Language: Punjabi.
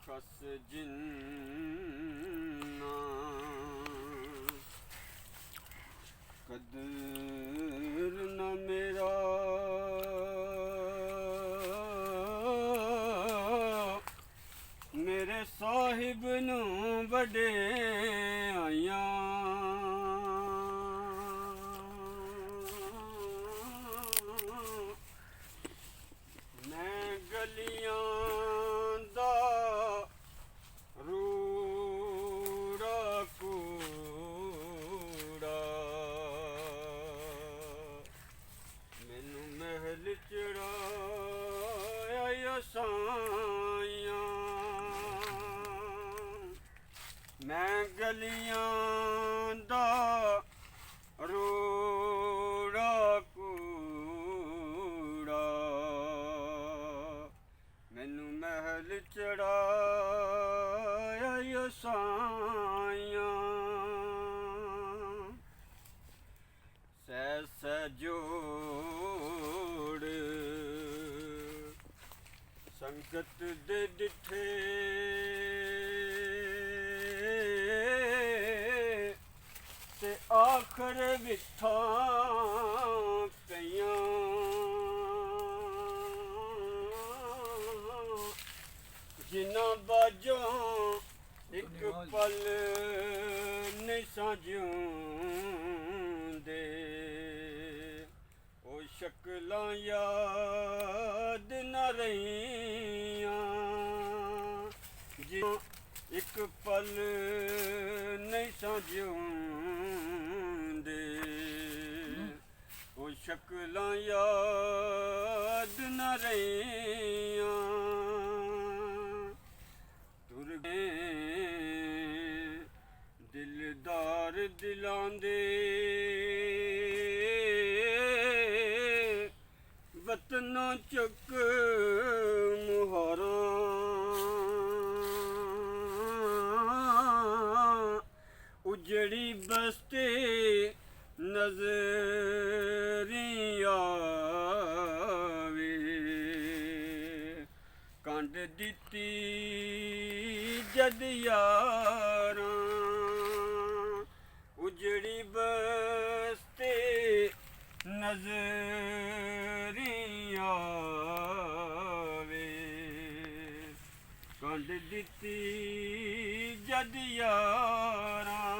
ਕਸ ਜਿੰਨਾ ਕਦਰ ਨਾ ਮੇਰਾ ਮੇਰੇ ਸਾਹਿਬ ਨੂੰ ਵਡਿਆਈਆਂ ਮੈਂ ਗਲੀਆਂ ਦਾ ਰੂੜਾ ਕੂੜਾ ਮੈਨੂੰ ਮਹਿਲ ਚੜਾਇਆ ਸਾਈਆਂ ਮੈਂ ਗਲੀਆਂ ਦਾ ਰੂੜਾ ਕੂੜਾ ਮੈਨੂੰ ਮਹਿਲ ਚੜਾਇਆ ਸਾਈਆਂ ਸਹਿ ਸਹਿ ਜੋੜ ਸੰਗਤ ਦੇ ਡਿਠੇ ਤੇ ਆਖਰ ਵਿਥਾਂ ਪਈਆਂ ਜਿਨ੍ਹਾਂ ਬਾਝੋਂ ਇੱਕ ਪਲ ਨਹੀਂ ਸਾਂਝੂੰਦੇ ਉਹ ਸ਼ਕਲਾਂ ਯਾਦ ਨਾ ਰਹੀਆਂ ਜਿਨ੍ਹਾਂ ਇੱਕ ਪਲ ਨਹੀਂ ਸਾਂਝੂੰਦੇ ਉਹ ਸ਼ਕਲਾਂ ਯਾਦ ਨਾ ਰਹੀਆਂ ਤੁਰ ਗਏ ਦਿਲਦਾਰ ਦਿਲਾਂ ਦੇ ਵਤਨੋਂ ਚੁੱਕ ਮੁਹਾਰਾਂ ਉਜੜੀ ਬਸਤੀ ਨਜ਼ਰੀ ਆਵੇ ਕੰਡ ਦਿੱਤੀ ਜਦ ਯਾਰਾਂ ਉਜੜੀ ਬਸਤੀ ਨਜ਼ਰੀ ਆਵੇ ਕੰਡ ਦਿੱਤੀ ਜਦ ਯਾਰਾਂ